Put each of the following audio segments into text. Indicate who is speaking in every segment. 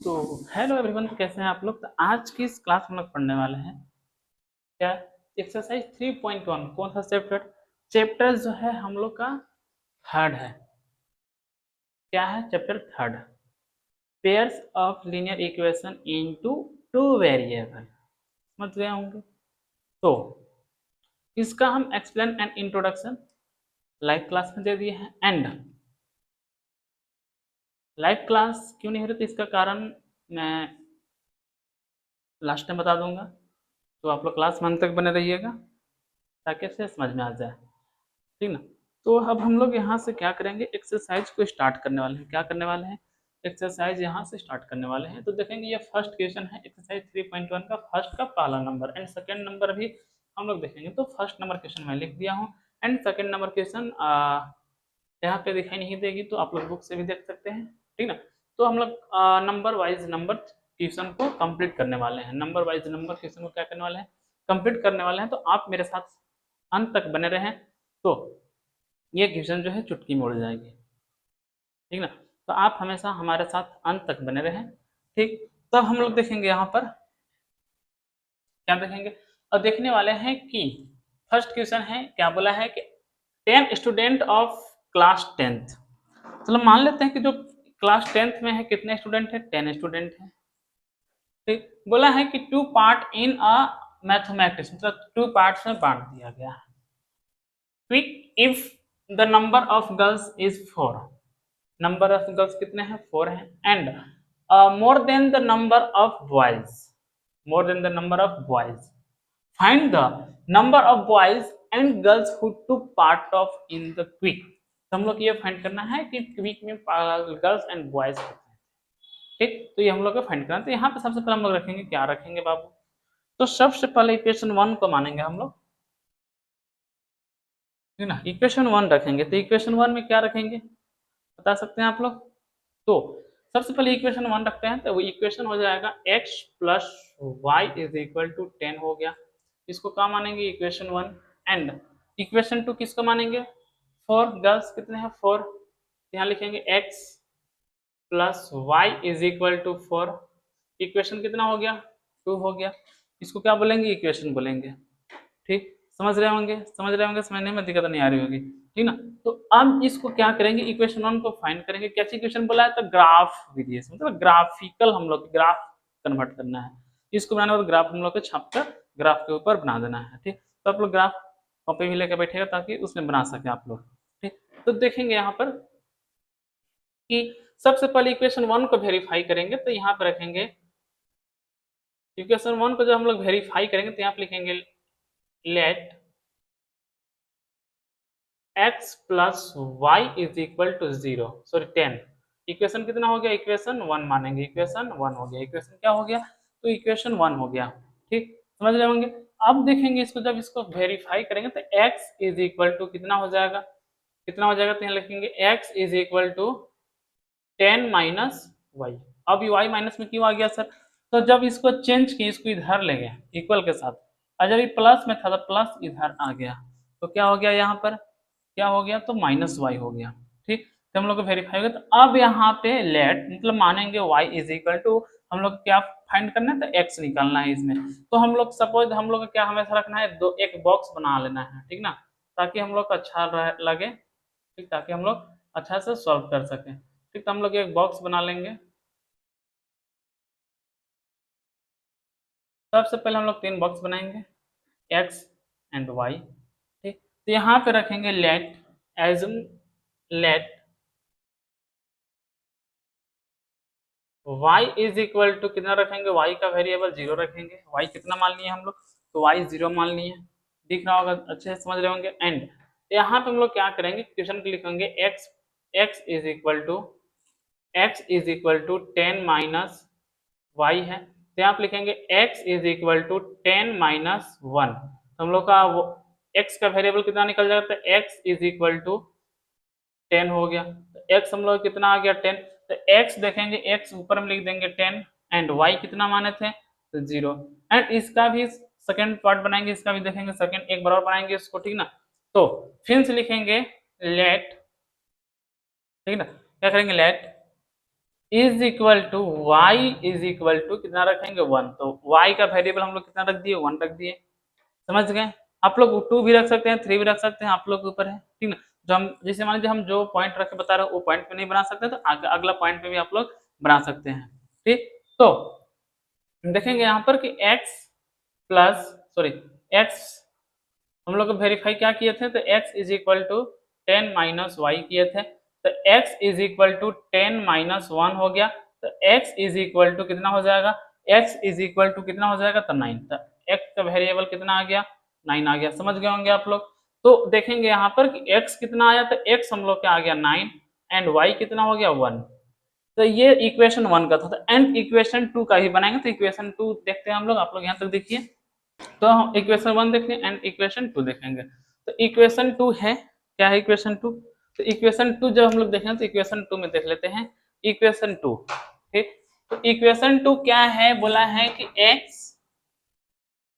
Speaker 1: तो hello everyone, तो कैसे हैं आप लोग। तो आज की इस क्लास में हम लोग पढ़ने वाले हैं क्या, एक्सरसाइज 3.1। कौन सा चैप्टर? चैप्टर जो है हम लोग का थर्ड है। क्या है? Chapter third, pairs of linear equation into two variable. समझ गए होंगे। तो इसका हम explain and introduction live class में दे दिए हैं। एंड लाइव क्लास क्यों नहीं हो रही, तो इसका कारण मैं लास्ट टाइम बता दूंगा। तो आप लोग क्लास में अंत तक बने रहिएगा ताकि अच्छे से समझ में आ जाए, ठीक ना। तो अब हम लोग यहाँ से क्या करेंगे, एक्सरसाइज को स्टार्ट करने वाले हैं। क्या करने वाले हैं? एक्सरसाइज यहाँ से स्टार्ट करने वाले हैं। तो देखेंगे ये फर्स्ट क्वेश्चन है एक्सरसाइज 3.1 का, फर्स्ट का पहला नंबर एंड सेकंड नंबर भी हम लोग देखेंगे। तो फर्स्ट नंबर क्वेश्चन मैं लिख दिया हूँ एंड सेकंड नंबर क्वेश्चन यहाँ पे दिखाई नहीं देगी, तो आप लोग बुक से भी देख सकते हैं, ठीक ना। तो हम लोग नंबर वाइज नंबर क्वेश्चन को कंप्लीट करने वाले हैं। नंबर वाइज नंबर क्वेश्चन को क्या करने वाले हैं, कंप्लीट करने वाले हैं। तो आप मेरे साथ अंत तक बने रहें, तो ये क्वेश्चन जो है चुटकी में उड़ जाएगी, ठीक ना। तो आप हमेशा हमारे साथ अंत तक बने रहें, ठीक। तब हम लोग देखेंगे यहाँ पर क्या देखेंगे, और देखने वाले हैं कि फर्स्ट क्वेश्चन है क्या बोला है कि 10 स्टूडेंट ऑफ क्लास 10th। चलो मान लेते हैं कि जो क्लास 10th में है कितने स्टूडेंट है, 10 स्टूडेंट है, ठीक। बोला है कि two part in a mathematics, मतलब टू पार्ट्स में बांट दिया गया है। Quick if the number of girls is 4, number of girls कितने हैं, 4 हैं, and more than the number of boys, more than the number of boys, find the number of boys and girls who took part of in the quick. तो हम लोग ये find करना है कि क्विक में गर्ल्स एंड बॉयज कितने हैं, ठीक। तो ये हम लोग को फाइंड करना है। तो यहाँ पे सबसे पहले हम लोग रखेंगे, क्या रखेंगे बाबू, तो सबसे पहले इक्वेशन 1 को मानेंगे हम लोग, ठीक ना। इक्वेशन 1 रखेंगे, तो इक्वेशन 1 में क्या रखेंगे बता सकते हैं आप लोग। तो सबसे पहले इक्वेशन 1 रखते हैं, तो वो इक्वेशन हो जाएगा x plus y is equal to 10 हो गया। इसको क्या मानेंगे, इक्वेशन 1। एंड इक्वेशन 2 किसको मानेंगे, 4 गर्ल्स कितने हैं, 4। यहाँ लिखेंगे x plus y is equal to 4। Equation कितना हो गया, 2 हो गया। इसको क्या बोलेंगे, इक्वेशन बोलेंगे, ठीक। समझ रहे होंगे, समझ रहे होंगे, समझने में दिक्कत नहीं आ रही होगी, ठीक ना। तो अब इसको क्या करेंगे, इक्वेशन 1 को फाइंड करेंगे। कैसी इक्वेशन बोला है, तो ग्राफ विधि से, मतलब ग्राफिकल हम लोग ग्राफ कन्वर्ट करना है। इसको बनाने वाला ग्राफ हम लोग को छाप कर ग्राफ के ऊपर बना देना है, ठीक। तो आप लोग ग्राफ कॉपी भी लेकर बैठेगा ताकि उसमें बना सके आप लोग, ठीक। तो देखेंगे यहाँ पर कि सबसे पहले इक्वेशन 1 को वेरीफाई करेंगे, तो यहाँ पर रखेंगे इक्वेशन 1 को जब हम लोग वेरीफाई करेंगे तो यहाँ पर लिखेंगे let x plus y is equal to 0, sorry 10। Equation कितना हो गया, इक्वेशन 1 मानेंगे, इक्वेशन 1 हो गया। इक्वेशन क्या हो गया, तो इक्वेशन 1 हो गया, ठीक। समझ रहे होंगे। अब देखेंगे इसको, जब इसको वेरीफाई करेंगे तो x इज इक्वल टू कितना हो जाएगा, कितना हो जाएगा, तो यहाँ लिखेंगे x is equal to 10 minus y. अब y माइनस में क्यों आ गया सर, तो जब इसको चेंज किए, इसको इधर ले गए इक्वल के साथ, और जब ये प्लस में था तो प्लस इधर आ गया, तो क्या हो गया, यहाँ पर क्या हो गया, तो माइनस वाई हो गया, ठीक। तो हम लोग को वेरीफाई हो गया। तो अब यहाँ पे लेट मतलब मानेंगे y इज इक्वल टू, हम लोग क्या फाइंड करना है, तो x निकालना है इसमें। तो हम लोग सपोज हम लोग क्या हमेशा रखना है, दो एक बॉक्स बना लेना है, ठीक ना, ताकि हम लोग को अच्छा लगे, ठीक, ताकि हम लोग अच्छा से सॉल्व कर सकें, ठीक। तो हम लोग एक बॉक्स बना लेंगे। सबसे पहले हम लोग 3 बॉक्स बनाएंगे, x एंड y, ठीक। तो यहाँ पे रखेंगे let assume, let y is equal to कितना रखेंगे, y का वेरिएबल 0 रखेंगे। y कितना मान लिए हम लोग, तो y 0 मान लिए, दिख रहा होगा, अच्छे से समझ रहे होंगे। एंड यहाँ पे हम लोग क्या करेंगे, क्वेश्चन को लिखेंगे x is equal to, x is equal to 10 minus y है, तो यहाँ पे लिखेंगे x is equal to 10 minus 1। तो हम लोग का वो x का वेरिएबल कितना निकल जाएगा, तो x इज इक्वल टू 10 हो गया। तो x हम लोग कितना आ गया, 10। तो x देखेंगे, x ऊपर में लिख देंगे 10 एंड y कितना माने थे, तो 0। एंड इसका भी सेकंड पार्ट बनाएंगे, इसका भी देखेंगे, सेकंड एक बराबर बनाएंगे इसको, ठीक ना। तो फिर से लिखेंगे लेट, ठीक ना, क्या करेंगे let is equal to y is equal to कितना रखेंगे 1, तो वाई का वेरिएबल हम लोग कितना रख दिए 1 रख दिए, समझ गए। आप लोग 2 भी रख सकते हैं 3 भी रख सकते हैं, आप लोग के ऊपर है, ठीक ना। जो हम जैसे मान लीजिए हम जो पॉइंट रख के बता रहे हो वो पॉइंट पे नहीं बना सकते तो अगला पॉइंट पे भी आप लोग बना सकते हैं, ठीक। तो देखेंगे यहाँ पर कि x प्लस सॉरी x हम लोग वेरीफाई क्या किए थे, तो x is equal to 10 minus y किए थे, तो x is equal to 10 minus 1 हो गया, तो x इज इक्वल टू कितना हो जाएगा, x इज इक्वल टू कितना हो जाएगा, तो 9, तो x का वेरिएबल कितना आ गया 9 आ गया, समझ गए होंगे आप लोग। तो देखेंगे यहाँ पर कि x कितना आया, तो x हम लोग का आ गया 9 एंड y कितना हो गया 1, तो ये इक्वेशन 1 का था, तो एंड इक्वेशन 2 का ही बनाएंगे, तो इक्वेशन 2 देखते हैं हम लोग, आप लोग यहाँ तक देखिए। तो हम इक्वेशन 1 देख लें एंड इक्वेशन 2 देखेंगे, तो इक्वेशन 2 है क्या है इक्वेशन 2, तो इक्वेशन 2 जब हम लोग देखें तो इक्वेशन 2 में देख लेते हैं इक्वेशन 2, ठीक। तो इक्वेशन 2 क्या है, बोला है कि x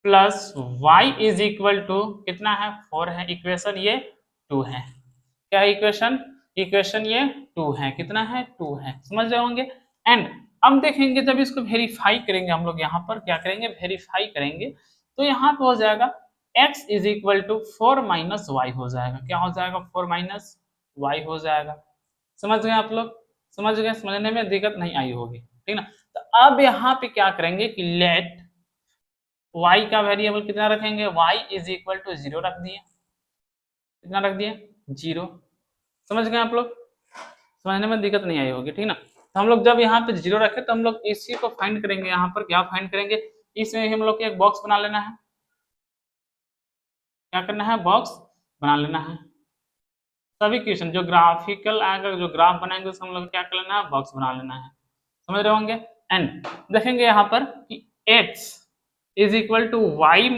Speaker 1: plus y is equal to कितना है 4 है, इक्वेशन ये 2 है, क्या है इक्वेशन, इक्वेशन ये 2 है, कितना है 2 है, समझ रहे होंगे। एंड अब देखेंगे जब इसको वेरीफाई करेंगे हम लोग यहाँ पर क्या करेंगे वेरीफाई करेंगे, तो यहाँ पे हो जाएगा x is equal to 4 minus y हो जाएगा, क्या हो जाएगा 4 माइनस वाई हो जाएगा, समझ गए आप लोग, समझ गए, समझने में दिक्कत नहीं आई होगी, ठीक ना। तो अब यहाँ पे क्या करेंगे कि लेट y का वेरिएबल कितना रखेंगे, y इज इक्वल टू 0 रख दिए, कितना रख दिए 0, समझ गए आप लोग, समझने में दिक्कत नहीं आई होगी, ठीक ना। तो हम लोग जब यहाँ पे 0 रखे तो हम लोग इसी को फाइंड करेंगे, यहाँ पर क्या फाइंड करेंगे, इसमें हम लोग को एक बॉक्स बना लेना है, क्या करना है बॉक्स बना लेना है, सभी क्वेश्चन जो ग्राफिकल आएगा जो ग्राफ बनाएंगे उसमें हम लोग क्या कर लेना है बॉक्स बना लेना है, समझ रहे होंगे। एंड देखेंगे यहाँ पर कि x is equal to y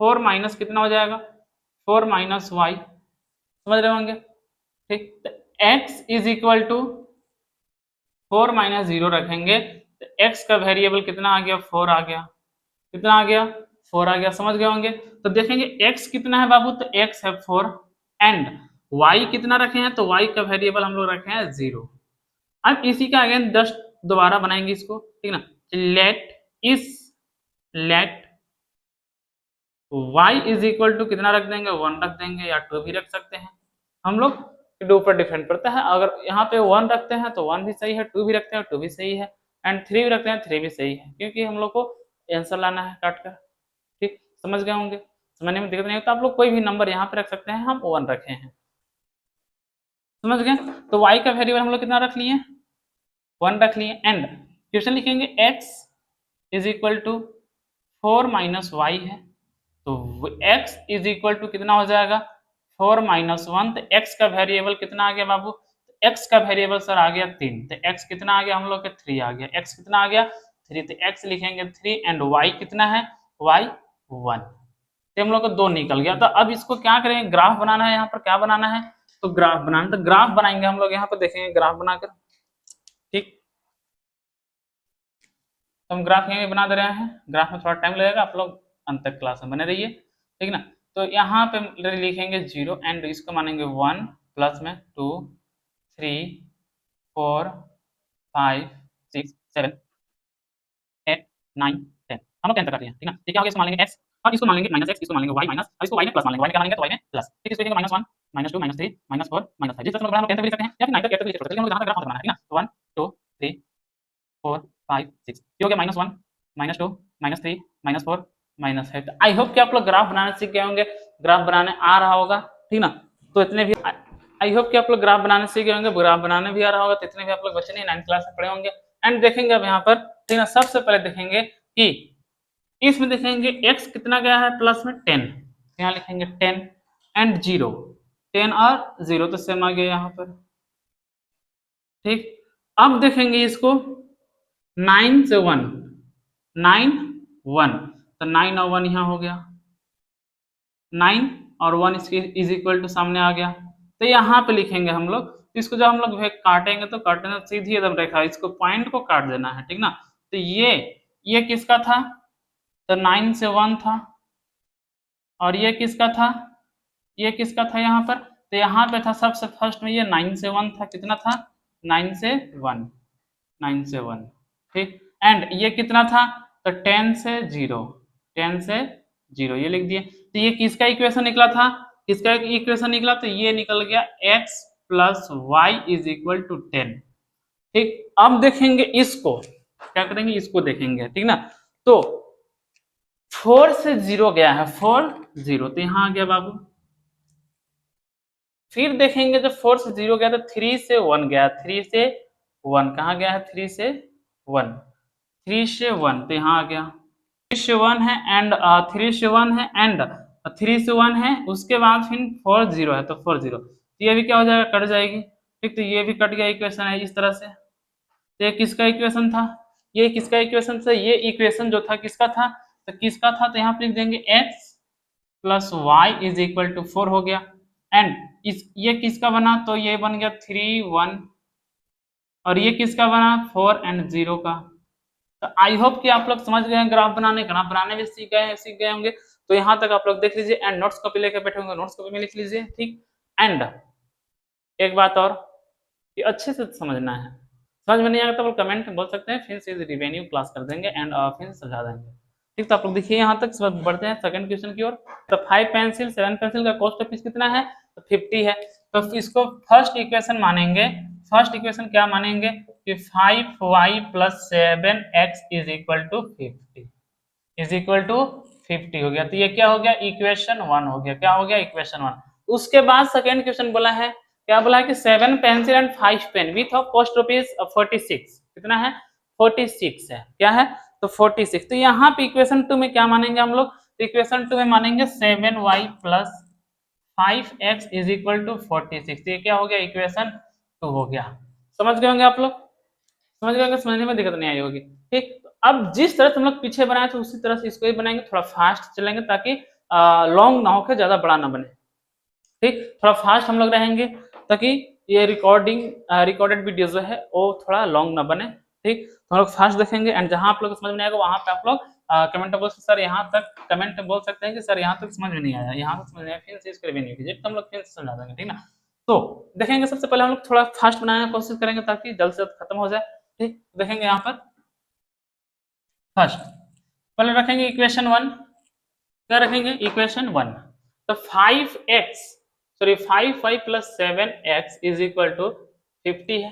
Speaker 1: 4 minus कितना हो जाएगा 4 माइनस वाई, समझ रहे होंगे, ठीक। तो x is equal to 4 minus 0 रखेंगे, तो x का वेरिएबल कितना आ गया 4 आ गया, कितना आ गया 4 आ गया, समझ गए होंगे। तो देखेंगे x कितना है बाबू, तो x है 4 एंड y कितना रखे हैं, तो y का वेरिएबल हम लोग रखे हैं 0। अब इसी का अगेन जस्ट दोबारा बनाएंगे इसको, ठीक ना, लेट इस let y is equal to कितना रख देंगे 1 रख देंगे या 2 भी रख सकते हैं, हम लोग के ऊपर डिपेंड करता है, अगर यहाँ पे 1 रखते हैं तो 1 भी सही है, 2 भी रखते हैं 2 भी सही है एंड 3 भी रखते हैं 3 भी सही है, क्योंकि हम लोग को आंसर लाना है काट कर, ठीक, समझ गए होंगे, समझने में दिक्कत नहीं होता, आप लोग कोई भी नंबर यहाँ पे रख सकते हैं, हम 1 रखे हैं, समझ गए। तो y का वेरिएबल हम लोग कितना रख लिए 1 रख लिए एंड क्वेश्चन लिखेंगे x is equal to 4 minus y है, तो x इज इक्वल टू कितना हो जाएगा 4 माइनस 1, तो x का वेरिएबल कितना आ गया बाबू, x का वेरिएबल सर आ गया 3, तो x कितना आ गया हम लोग के 3 आ गया, x कितना आ गया 3, तो x लिखेंगे 3 एंड y कितना है y 1, तो हम लोग को 2 निकल गया। तो अब इसको क्या करेंगे ग्राफ बनाना है, यहाँ पर क्या बनाना है, तो ग्राफ बनाना, तो ग्राफ बनाएंगे हम लोग यहाँ पर देखेंगे ग्राफ बनाकर, ठीक। तो हम ग्राफ यहाँ बना दे रहे हैं, ग्राफ में थोड़ा टाइम लगेगा, आप लोग अंत तक क्लास में बने रहिए, ठीक ना। तो यहाँ पे लिखेंगे 0 एंड इसको मानेंगे 1 प्लस में 2 3 4 5 6 7 8 9 10, हम लोग 10 तक करते हैं, ठीक ना। ठीक है, आगे इसको मान लेंगे x और इसको मान लेंगे माइनस x, इसको मान लेंगे y माइनस, और इसको y में प्लस मान लेंगे, y में क्या मानेंगे तो y में प्लस, ठीक। इसको लिखेंगे -1 -2 -3 -4 -5, जिस तरह से हम लोग 10 तक लिख सकते हैं या फिर 9 तक 8 तक लिख सकते हैं, लेकिन हम लोग जहाँ तक ग्राफ बनाना है, ठीक ना। तो 1 2 3 4 5 6 ये हो गया -1 -2 -3 -4 -8। आई होप कि आप लोग ग्राफ बनाना सीख गए होंगे, ग्राफ बनाने आ रहा होगा, ठीक ना। तो इतने भी आई होप कि आप लोग ग्राफ बनाने सीख गए होंगे, ग्राफ बनाने भी आ रहा होगा, तो इतने भी आप लोग बच्चे नहीं 9th क्लास में पढ़े होंगे। एंड देखेंगे अब यहाँ पर, ठीक ना, सबसे पहले देखेंगे कि इसमें देखेंगे x कितना गया है प्लस में 10, यहाँ लिखेंगे 10 एंड 0, 10 और 0 तो सेम आ गया यहाँ पर, ठीक। अब देखेंगे इसको 9 से 1 9 1, तो 9 और 1 यहाँ हो गया, 9 और 1 इसके इज इक्वल टू सामने आ गया, तो यहाँ पे लिखेंगे हम लोग, इसको जब हम लोग काटेंगे तो काटना सीधी एकदम रेखा, इसको पॉइंट को काट देना है, ठीक ना। तो ये किसका था, तो 9 से 1 था, और ये किसका था, ये किसका था यहाँ पर, तो यहाँ पे था सबसे फर्स्ट में ये 9 से 1 था, कितना था 9 से 1, 9 से 1, ठीक। एंड ये कितना था, तो 10 से 0, 10 से 0 ये लिख दिए। तो ये किसका इक्वेशन निकला था, किसका इक्वेशन निकला, तो ये निकल गया x plus y is equal to 10, ठीक। अब देखेंगे इसको, क्या करेंगे, इसको देखेंगे, ठीक ना। तो 4 से 0 गया है, 4 0, तो यहाँ आ गया बाबू। फिर देखेंगे जब 4 से 0 गया तो 3 से 1 गया, 3 से 1 कहाँ गया है, 3 से 1, 3 से 1 तो यहाँ आ गया, 3 से 1 है एंड 3 से 1 है एंड 3 से 1 है, उसके बाद फिर 4 0 है तो 4 0, तो ये भी क्या हो जाएगा, कट जाएगी, ठीक। तो ये भी कट गया, इक्वेशन है इस तरह से। तो ये किसका इक्वेशन था, ये किसका इक्वेशन था, ये इक्वेशन जो था किसका था, तो किसका था, तो यहाँ पे लिख देंगे x plus y is equal to 4 हो गया। एंड इस ये किसका बना, तो ये बन गया 3 1, और ये किसका बना, 4 एंड 0 का। तो आई होप कि आप लोग समझ गए हैं ग्राफ बनाने, ग्राफ बनाने भी सीख गए होंगे। तो यहाँ तक आप लोग देख लीजिए एंड नोट्स कॉपी लेकर बैठे होंगे, नोट्स कॉपी में लिख लीजिए, ठीक। एंड एक बात और, ये अच्छे से समझना है, समझ में नहीं आएगा तो आप कमेंट में बोल सकते हैं, फिर से रिवेन्यू क्लास कर देंगे एंड फिर समझा देंगे, ठीक। तो आप लोग देखिए यहाँ तक बढ़ते हैं सेकंड क्वेश्चन की ओर। तो 5 पेंसिल 7 पेंसिल का कॉस्ट ऑफ पीस कितना है, तो 50 है। तो इसको फर्स्ट इक्वेशन मानेंगे, फर्स्ट इक्वेशन क्या मानेंगे कि 5y plus 7x is equal to 50, is equal to 50 हो गया। तो ये क्या हो गया, इक्वेशन 1 हो गया, क्या हो गया, इक्वेशन 1। उसके बाद सेकंड क्वेश्चन बोला है, क्या बोला है कि 7 pencil and 5 pen with cost rupees 46, कितना है, 46 है, क्या है, तो 46। तो यहाँ पे इक्वेशन 2 में क्या मानेंगे हम लोग, तो इक्वेशन 2 में मानेंगे 7y plus 5x is equal to 46, ये क्या हो गया, इक्वेशन 2 हो गया। समझ गए होंगे आप लोग, समझ गए होंगे, समझने में दिक्कत नहीं आई होगी, ठीक। अब जिस तरह से हम लोग पीछे बनाए थे उसी तरह से इसको ही बनाएंगे, थोड़ा फास्ट चलेंगे ताकि लॉन्ग ना होकर ज्यादा बड़ा ना बने, ठीक। थोड़ा फास्ट हम लोग रहेंगे ताकि ये रिकॉर्डेड वीडियो जो है वो थोड़ा लॉन्ग ना बने, ठीक। तो हम लोग फास्ट देखेंगे एंड जहां आप लोग समझ में नहीं आएगा वहां पे आप लोग कमेंट में बोल सकते, सर यहाँ तक कमेंट में बोल सकते हैं कि सर यहाँ तक समझ में नहीं आया, यहाँ तक समझ में आया, फिर से इसको रिवीजन कीजिए, तो हम लोग फिर से समझा देंगे, ठीक ना। तो देखेंगे सबसे पहले हम लोग थोड़ा फास्ट बनाने की कोशिश करेंगे ताकि जल्द से जल्द खत्म हो जाए, ठीक। देखेंगे यहाँ पर फर्स्ट पहले रखेंगे इक्वेशन 1, क्या रखेंगे, इक्वेशन 1। तो 5x sorry 5y plus 7x is equal to 50 है,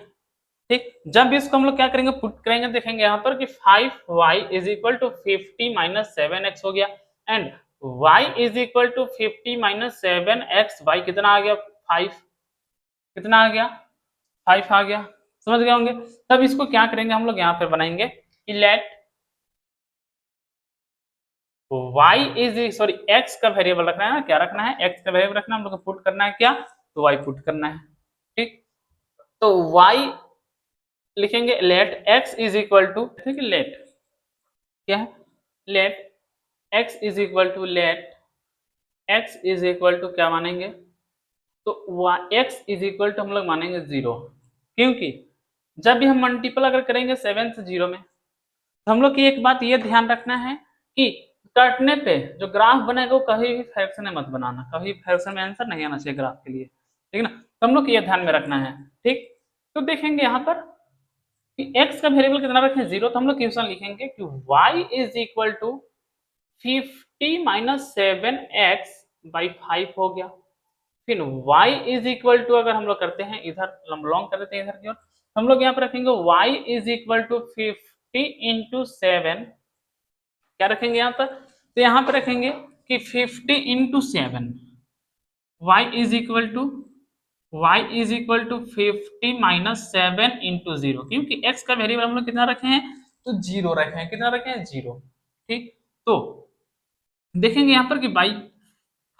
Speaker 1: ठीक। जब इसको हम लोग क्या करेंगे, पुट करेंगे, देखेंगे यहाँ पर कि 5y is equal to 50 minus 7x हो गया and y is equal to 50 minus 7x, y कितना आ गया, 5, कितना आ गया, 5 आ गया, समझ गए होंगे। तब इसको क्या करेंगे हम लोग, यहाँ पे बनाएंगे कि let y is sorry x का वेरिएबल रखना है ना, क्या रखना है, x का वेरिएबल रखना है, हम लोग को पुट करना है क्या, तो y पुट करना है, ठीक। तो y लिखेंगे let x is equal to, ठीक है, लेट क्या है, let x is equal to, let x is equal to क्या मानेंगे, तो x इज इक्वल टू हम लोग मानेंगे 0, क्योंकि जब भी हम मल्टीपल अगर करेंगे 7 से 0 में, तो हम लोग की एक बात ये ध्यान रखना है कि काटने पे जो ग्राफ बनेगा वो कभी भी फ्रैक्शन में मत बनाना, कभी फ्रैक्शन में आंसर नहीं आना चाहिए ग्राफ के लिए, ठीक है ना। तो हम लोग को ये ध्यान में रखना है, ठीक। तो देखेंगे यहाँ पर कि x का वेरिएबल कितना रखें, 0, तो हम लोग क्वेश्चन लिखेंगे कि y is equal to 50 minus 7x by 5 हो गया। फिर y इज इक्वल टू अगर हम लोग करते हैं इधर लॉन्ग कर देते हैं इधर की ओर, हम लोग यहाँ पर रखेंगे y is equal to 50 into 7, क्या रखेंगे यहाँ पर, तो यहाँ पर रखेंगे कि 50 into 7, y is equal to, y is equal to 50 minus 7 into 0, क्योंकि x का वेरिएबल हम लोग कितना रखे हैं, तो 0 रखे हैं, कितना रखे हैं, 0, ठीक। तो देखेंगे यहाँ पर कि बाई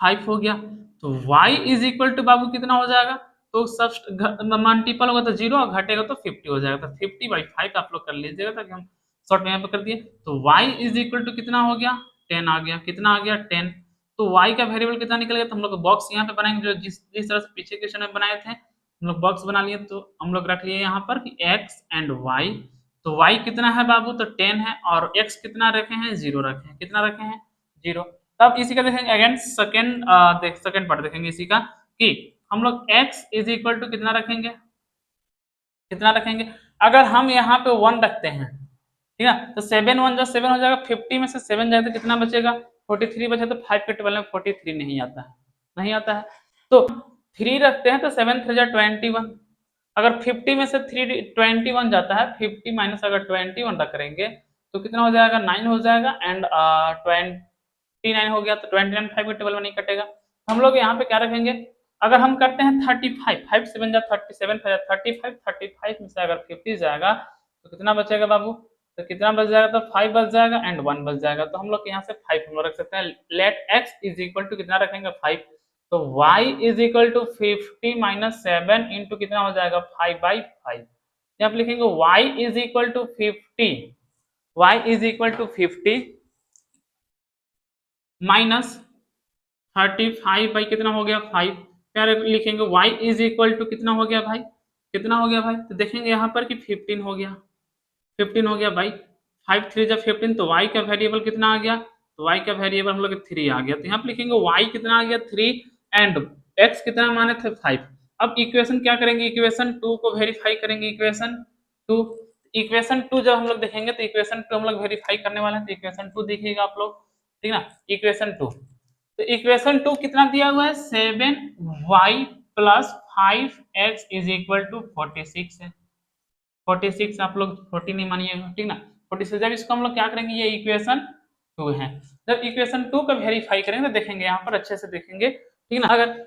Speaker 1: 5 हो गया, तो y इज इक्वल टू बाबू कितना हो जाएगा, तो सब मल्टीपल होगा तो 0 और घटेगा तो 50 हो जाएगा, तो 50 बाई 5 आप लोग कर लीजिएगा ताकि हम शॉर्ट में यहाँ पे कर दिए। तो y इज इक्वल टू कितना हो गया, 10 आ गया, कितना आ गया, 10। तो y का वेरिएबल कितना निकल गया, तो हम लोग बॉक्स यहाँ पे बनाएंगे जो जिस तरह से पीछे क्वेश्चन में बनाए थे, हम लोग बॉक्स बना लिए, तो हम लोग रख लिए यहाँ पर कि x एंड y। तो y कितना है बाबू, तो 10 है, और x कितना रखे हैं, 0 रखे हैं, कितना रखे हैं, 0। तब इसी का देखेंगे अगेन सेकंड पार्ट देखेंगे इसी का कि हम लोग x इज इक्वल टू कितना रखेंगे, कितना रखेंगे, अगर हम यहाँ पे 1 रखते हैं, ठीक है, तो 7 1 जो 7 हो जाएगा, 50 में से 7 जाए तो कितना बचेगा, 43 बचा, तो 5 के टेबल में 43 नहीं आता है, नहीं आता है। तो 3 रखते हैं तो 7 3 जा 21, अगर 50 में से 3 21 जाता है, 50 माइनस अगर 21 रख करेंगे तो कितना हो जाएगा, 9 हो जाएगा, एंड 29 हो गया, तो 29 5 के टेबल में नहीं कटेगा। हम लोग यहाँ पे क्या रखेंगे, अगर हम करते हैं 35, 5 7 जा 37, 35, 35 में से अगर 50 जाएगा तो कितना बचेगा बाबू, तो कितना बच जाएगा, तो 5 बच जाएगा एंड 1 बच जाएगा। तो हम लोग यहाँ से 5 हम लोग रख सकते हैं। Let x is equal to कितना रखेंगे, 5, तो y is equal to 50 minus 7 into कितना हो जाएगा, 5/5। यहाँ पे लिखेंगे y is equal to 50, y is equal to 50 minus 35 by कितना हो गया, 5। क्या लिखेंगे, y इज इक्वल टू कितना हो गया भाई, कितना हो गया भाई, तो देखेंगे यहाँ पर कि 15 हो गया, 15 हो गया भाई, 5 3 जब 15, तो y का वेरिएबल कितना आ गया, तो y का वेरिएबल हम लोग 3 आ गया, तो यहाँ पे लिखेंगे y कितना आ गया 3 एंड x कितना माने थे 5। अब इक्वेशन क्या करेंगे, इक्वेशन 2 को वेरीफाई करेंगे, इक्वेशन 2, इक्वेशन 2 जब हम लोग देखेंगे तो इक्वेशन 2 हम लोग वेरीफाई करने वाले हैं, तो इक्वेशन 2 देखिएगा आप लोग, ठीक ना, इक्वेशन 2, तो इक्वेशन 2 कितना दिया हुआ है, 7y plus 5x is equal to 46 है, 46 आप लोग 40 नहीं मानिएगा, ठीक ना, 46। जब इसको हम लोग क्या करेंगे, ये इक्वेशन 2 है, जब इक्वेशन 2 का वेरीफाई करेंगे तो देखेंगे यहाँ पर अच्छे से देखेंगे, ठीक ना। अगर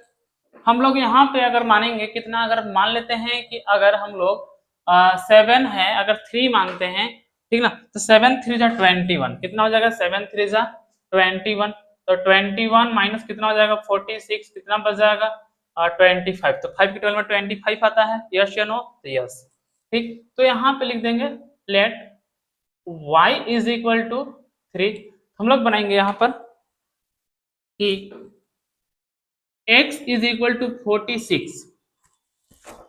Speaker 1: हम लोग यहाँ पे अगर मानेंगे कितना, अगर मान लेते हैं कि अगर हम लोग 7 है, अगर 3 मानते हैं, ठीक ना, तो 7 3 जा 21, कितना हो जाएगा, 7 3 जा 21, तो 21 माइनस कितना हो जाएगा 46, कितना बच जाएगा 25, तो 5 के टेबल में 25 आता है, यस या नो, तो यस, ठीक। तो यहाँ पे लिख देंगे let y is equal to 3, हम लोग बनाएंगे यहाँ पर कि x is equal to 46,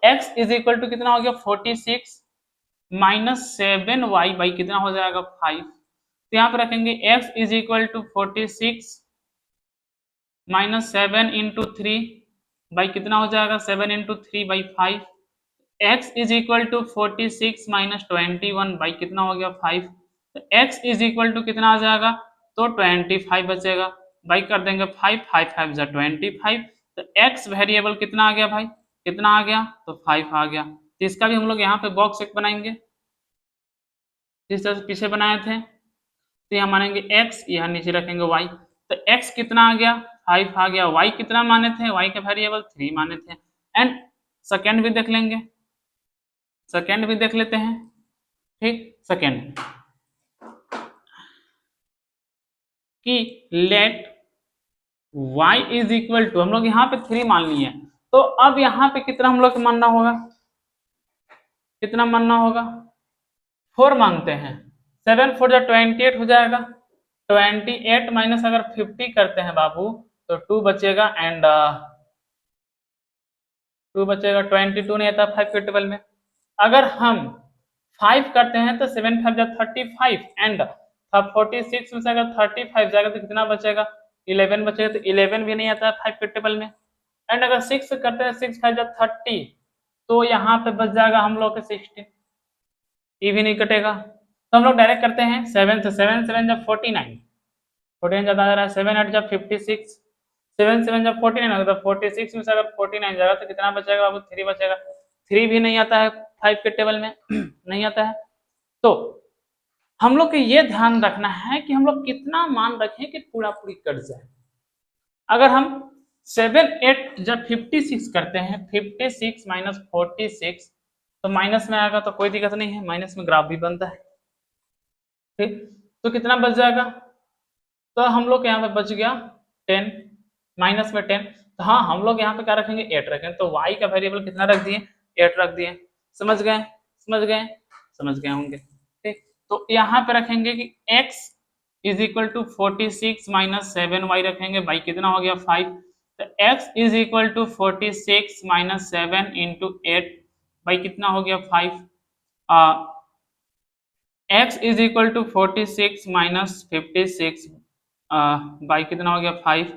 Speaker 1: x is equal to कितना हो गया 46 माइनस 7y बाई कितना हो जाएगा 5, तो यहाँ पे रखेंगे x is equal to 46 minus 7 into 3 by कितना हो जाएगा 7 into 3/5, x is equal to 46 minus 21 by कितना हो गया 5, तो x इज इक्वल टू कितना आ जाएगा, तो 25 बचेगा, बाई कर देंगे 5 5 5 जा 25, तो x वेरिएबल कितना आ गया भाई, कितना आ गया, तो 5 आ गया। तो इसका भी हम लोग यहाँ पे बॉक्स एक बनाएंगे जिस तरह से पीछे बनाए थे, तो यहाँ मानेंगे x, यहाँ नीचे रखेंगे y, तो x कितना आ गया 5 आ गया, y कितना माने थे, y का वेरिएबल 3 माने थे, एंड सेकेंड भी देख लेंगे, सेकेंड भी देख लेते हैं, ठीक, सेकेंड कि let y is equal to, हम लोग यहाँ पे 3 मान लिए, तो अब यहाँ पे कितना हम लोग मानना होगा, कितना मानना होगा, 4 मानते हैं, 7 4 जा 28 हो जाएगा, 28 माइनस अगर 50 करते हैं बाबू तो 2 बचेगा, एंड 2 बचेगा, 22 नहीं आता 5 के टेबल में। अगर हम 5 करते हैं तो 7 5 जा 35, एंड 46 में से अगर 35 जाएगा तो कितना बचेगा, 11 बचेगा, तो 11 भी नहीं आता है 5 के टेबल में, एंड अगर 6 करते हैं 6 5 जा 30, तो यहाँ पे बच जाएगा हम लोग के 16, ये भी नहीं कटेगा, तो हम लोग डायरेक्ट करते हैं 7 से, 7 7 जब 49, 49 ज्यादा आ रहा है, 7 8 जब 56, 7 7 जब 49 तो 46 में से अगर 49 जाएगा तो कितना बचेगा बाबू, 3 बचेगा, 3 भी नहीं आता है 5 के टेबल में नहीं आता है। तो हम लोग को ये ध्यान रखना है कि हम लोग कितना मान रखें कि पूरा पूरी कट जाए। अगर हम 7 8 जब 56 करते हैं, 56 माइनस 46, तो माइनस में आएगा तो कोई दिक्कत नहीं है, माइनस में ग्राफ भी बनता है, ठीक, तो कितना बच जाएगा, तो हम लोग यहाँ पे बच गया 10, माइनस में 10, तो हाँ हम लोग यहाँ पे क्या रखेंगे 8 रखेंगे, तो y का वेरिएबल कितना रख दिए, 8 रख दिए, समझ गए, समझ गए, समझ गए होंगे, ठीक। तो यहाँ पे रखेंगे कि x is equal to 46 minus 7y रखेंगे, y कितना हो गया 5, तो x is equal to 46 minus 7 into 8, y कितना हो गया 5, x is equal to 46 minus 56 by कितना हो गया 5,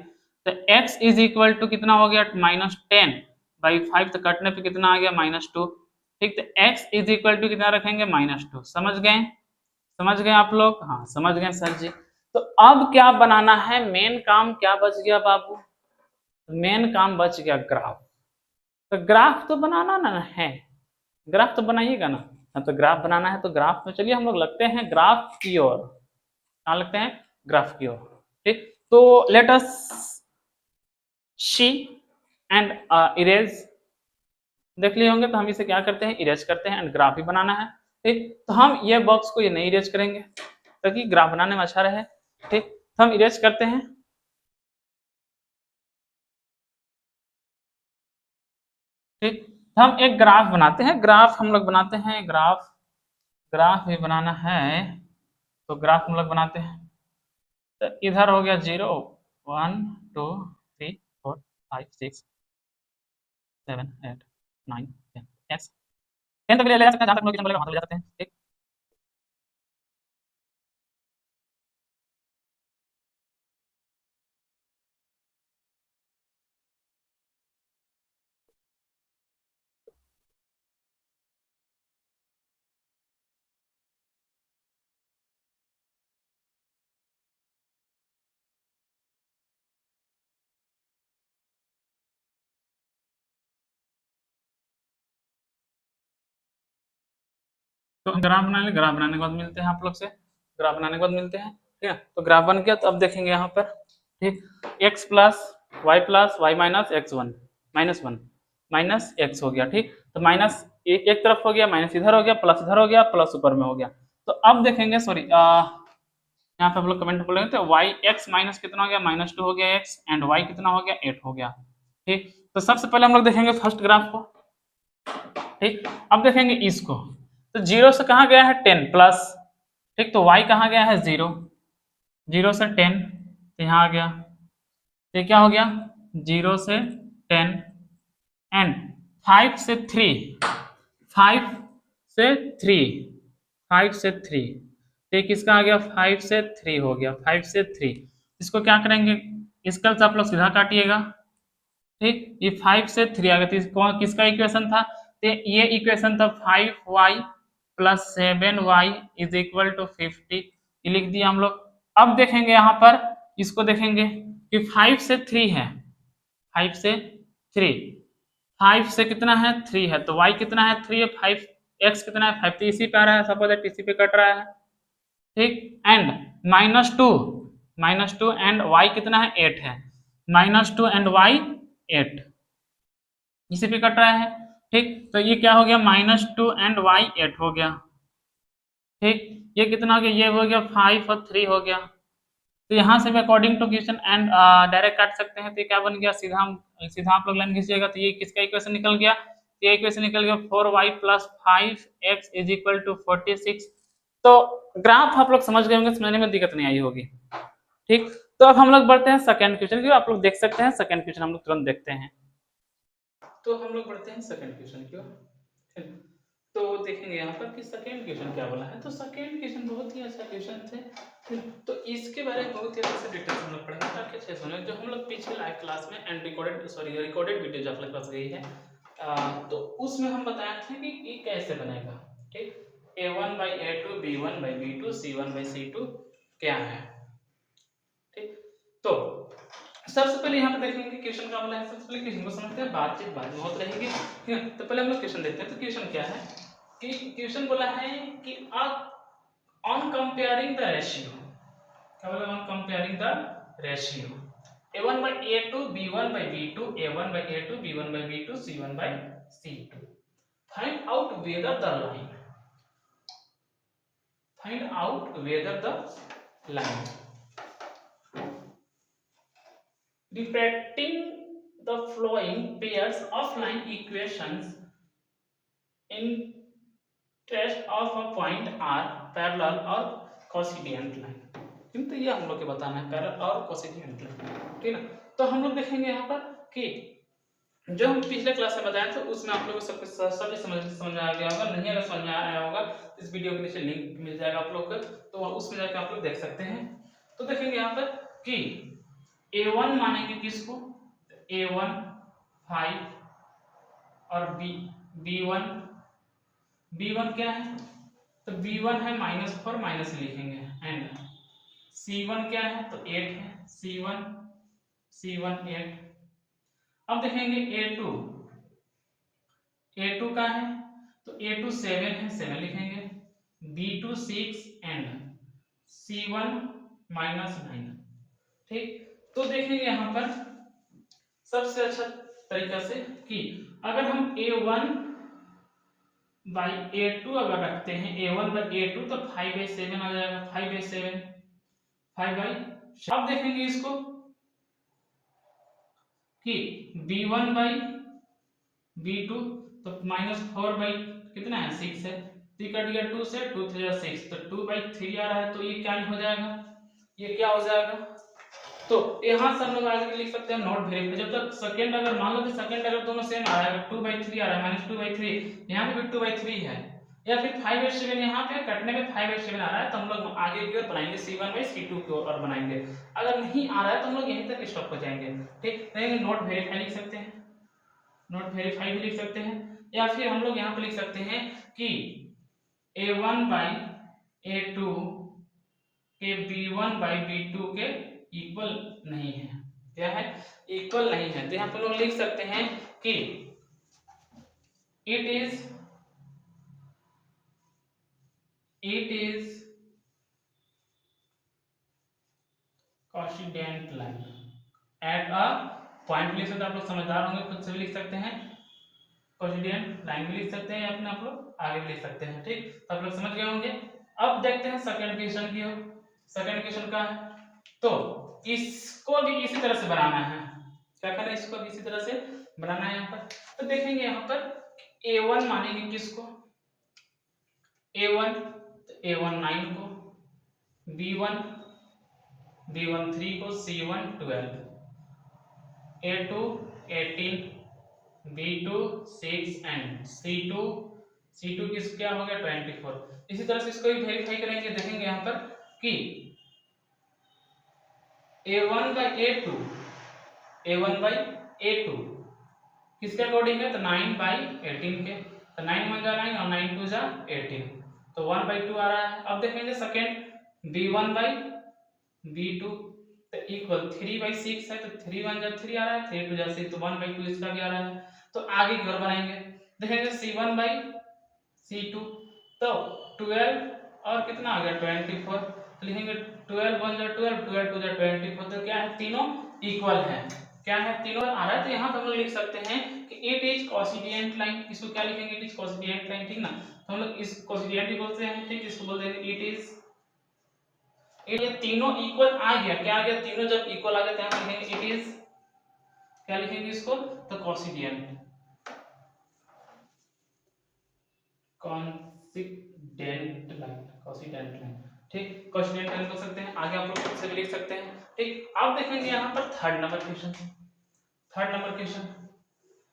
Speaker 1: तो x इज इक्वल टू कितना हो गया -10 बाई 5, तो कटने पे कितना आ गया -2, ठीक, तो x इज इक्वल टू कितना रखेंगे -2। समझ गए? समझ गए आप लोग? हाँ समझ गए सर जी। तो अब क्या बनाना है, मेन काम क्या बच गया बाबू? मेन काम बच गया ग्राफ। तो ग्राफ तो बनाना ना है, ग्राफ तो बनाइएगा ना। हाँ, तो ग्राफ बनाना है तो ग्राफ में चलिए हम लोग लगते हैं ग्राफ की ओर। कहाँ लगते हैं? ग्राफ की ओर। ठीक, तो let us see and erase. देख लिए होंगे, तो हम इसे क्या करते हैं, इरेज करते हैं एंड ग्राफ ही बनाना है। ठीक, तो हम ये बॉक्स को ये नहीं इरेज करेंगे ताकि ग्राफ बनाने में अच्छा रहे। ठीक, तो हम इरेज करते हैं। ठीक, तो हम एक ग्राफ बनाते हैं, ग्राफ हम लोग बनाते हैं, ग्राफ ग्राफ भी बनाना है तो ग्राफ हम लोग बनाते हैं। तो इधर हो गया 0 1 2 3 4 5 6 7 8 9 10 एक्स 10 तक ले जा सकते हैं, जहां तक लोकेशन बोलेगा वहां तक ले जा सकते हैं। ठीक, तो ग्राफ बना ले, ग्राफ बनाने के बाद मिलते हैं आप लोग से, ग्राफ बनाने के बाद मिलते हैं। ठीक है, तो ग्राफ बन गया, तो अब देखेंगे यहाँ पर। ठीक, x plus y minus x one -1 minus x हो गया। ठीक, तो माइनस एक तरफ हो गया, माइनस इधर हो गया, प्लस इधर हो गया, प्लस ऊपर में हो गया। तो अब देखेंगे, सॉरी यहाँ पे हम लोग कमेंट बोलेंगे, तो वाई एक्स माइनस कितना हो गया, -2 हो गया एक्स, एंड वाई कितना हो गया, 8 हो गया। ठीक, तो सबसे पहले हम लोग देखेंगे फर्स्ट ग्राफ को। ठीक, अब देखेंगे इसको, तो 0 से कहाँ गया है 10 प्लस। ठीक, तो y कहाँ गया है 0, 0 से 10, तो यहाँ आ गया। तो क्या हो गया 0 से 10 एंड 5 से 3, 5 से 3, 5 से 3, तो किसका आ गया 5 से 3 हो गया, 5 से 3। इसको क्या करेंगे, इसका से आप लोग सीधा काटिएगा। ठीक, ये 5 से 3 आ गया, तो किसका इक्वेशन था, तो ये इक्वेशन था 5y plus 7y is equal to 50। ये लिख दिया हम लोग। अब देखेंगे यहाँ पर, इसको देखेंगे कि 5 से 3 है, 5 से 3, 5 से कितना है 3 है, तो y कितना है 3 है, 5 x कितना है 5, तो इसी पे आ रहा है, सपोज दैट इसी पे कट रहा है। ठीक, एंड -2 एंड y कितना है 8 है, -2 एंड y 8 इसी पे कट रहा है। ठीक, तो ये क्या हो गया -2 एंड y 8 हो गया। ठीक, ये कितना हो गया, ये हो गया 5 और 3 हो गया। तो यहाँ से भी according to question and direct काट सकते हैं। तो ये क्या बन गया, सीधा आप लोग लाइन खींचिएगा, तो ये किसका इक्वेशन निकल गया, तो ये इक्वेशन निकल गया 4y plus 5x is equal to 46। तो ग्राफ आप लोग समझ गए होंगे, समझने में दिक्कत नहीं आई होगी। ठीक, तो अब हम लोग बढ़ते हैं सेकंड क्वेश्चन की। आप लोग देख सकते हैं सेकंड क्वेश्चन हम लोग तुरंत देखते हैं। तो हम लोग बढ़ते हैं सेकंड क्वेश्चन की ओर। तो देखेंगे यहाँ पर कि सेकेंड क्वेश्चन क्या बोला है। तो सेकेंड क्वेश्चन बहुत ही अच्छा क्वेश्चन थे, तो इसके बारे में बहुत ही अच्छे से डिटेल्स हम लोग पढ़ेंगे ताकि अच्छे समझ, जो हम लोग पीछे लाइव क्लास में एंड रिकॉर्डेड वीडियो जो आप लोग पास गई है, तो उसमें हम बताए थे कि ये कैसे बनेगा। ठीक, a1/a2 b1/b2 c1/c2 क्या है। ठीक, तो सबसे पहले यहाँ पे देखेंगे क्वेश्चन का बोला है, सबसे पहले क्वेश्चन को समझते हैं, बातचीत बाद में होती रहेगी। ठीक है, तो पहले हम लोग क्वेश्चन देखते हैं। तो क्वेश्चन क्या है कि क्वेश्चन बोला है कि ऑन कंपेयरिंग द रेशियो, क्या बोला, on comparing the ratio a1/a2 b1/b2 a1/a2 b1/b2 c1/c2, find out whether the line, find out whether the line representing the following pairs of line equations in test of a point are parallel or cosecant line। तो ये हम लोग के बताना है parallel और कोसिडेंट line. ठीक है ना, तो हम लोग देखेंगे यहाँ पर कि जो हम पिछले क्लास में बताए थे उसमें आप लोगों को सब कुछ सभी समझ आ गया होगा। नहीं अगर समझ में आया होगा इस वीडियो के नीचे लिंक मिल जाएगा आप लोग को, तो उसमें जाकर आप लोग देख सकते हैं। तो देखेंगे यहाँ पर कि a1 मानेंगे किसको, a1 5 और b b1 B1 क्या है, तो B1 है -4 माइनस लिखेंगे, एंड C1 क्या है, तो 8 है, C1 8। अब देखेंगे A2 का है, तो A2 7 है, 7 लिखेंगे, B2 6 एंड C1 -9। ठीक, तो देखेंगे यहाँ पर सबसे अच्छा तरीका से कि अगर हम A1 बाई A2 अगर रखते हैं, A1 बाई A2 तो 5/7 आ जाएगा, 5/7, 5/7। अब देखेंगे इसको कि B1 बाई B2 तो -4 बाई कितना है, 6 है, 3 कट गया 2 से, 2 3 6, तो 2/3 आ रहा है, तो ये क्या हो जाएगा, ये क्या हो जाएगा, तो यहाँ से हम लोग आगे लिख सकते हैं नॉट वेरीफाई। जब तक सेकंड, अगर मान लो कि सेकंड अगर दोनों सेम आ रहा है, 2/3 आ रहा है, -2/3 यहाँ पे भी 2/3 है, या फिर 5/7 यहाँ पे कटने में 5/7 आ रहा है, तो हम लोग आगे की ओर बनाएंगे, C1/C2 की ओर बनाएंगे। अगर नहीं आ रहा है तो हम लोग यहीं तक स्टॉप हो जाएंगे। ठीक, नॉट वेरीफाई लिख सकते हैं, नॉट वेरीफाई भी लिख सकते हैं, या फिर हम लोग यहाँ पे लिख सकते हैं कि A1 बाई A2 के B1 बाई B2 के इक्वल नहीं है, क्या है, इक्वल नहीं है। तो यहाँ पे लोग लिख सकते हैं कि it is coincident line at a point, लिख सकते हैं, आप लोग समझदार होंगे, खुद से भी लिख सकते हैं, कोइंसिडेंट लाइन भी लिख सकते हैं, अपने आप लोग आगे भी लिख सकते हैं। ठीक, तो आप लोग समझ गए होंगे। अब देखते हैं सेकंड क्वेश्चन की ओर। सेकंड क्वेश्चन का है, तो इसको भी इसी तरह से बनाना है, क्या करना है, इसको भी इसी तरह से बनाना है यहाँ पर। तो देखेंगे यहाँ पर A1 मानेंगे किसको, A1 तो A1 9 को, B1 3 को, C1 12, A2 18, B2 6 and C2 किस क्या हो गया 24। इसी तरह से इसको भी वेरीफाई करेंगे, देखेंगे यहाँ पर कि A1 बाई A2 किसके अकॉर्डिंग है, तो 9/18 के, तो 9 1 जा 9 और 9 2 जा 18, तो 1/2 आ रहा है। अब देखेंगे सेकंड B1 बाई B2 तो इक्वल 3/6 है, तो 3 1 जा 3 आ रहा है, 3 2 जा 6, तो 1/2 इसका भी आ रहा है। तो आगे की ओर बनाएंगे, देखेंगे C1 बाई C2 तो 12 और कितना आ गया 24, तो लिखेंगे 12 1 जा 12, 12 2 जा 24, तो क्या है, तीनों इक्वल है, क्या है, तीनों आ रहा है। तो यहाँ पे हम लोग लिख सकते हैं कि इट इज कोइंसिडेंट लाइन, इसको क्या लिखेंगे, इट इज कोइंसिडेंट लाइन, ठीक ना, तो हम लोग इस कोइंसिडेंट ही बोलते हैं, ठीक, इसको बोलते हैं इट इज, ये तीनों इक्वल आ गया, क्या आ गया, तीनों जब इक्वल आ गया तो यहाँ लिखेंगे इट इज, क्या लिखेंगे इसको, तो कोइंसिडेंट लाइन, ठीक, कोइंसिडेंट लाइन बोल सकते हैं। आगे आप लोग खुद से भी लिख सकते हैं। ठीक, अब देखेंगे यहाँ पर third number question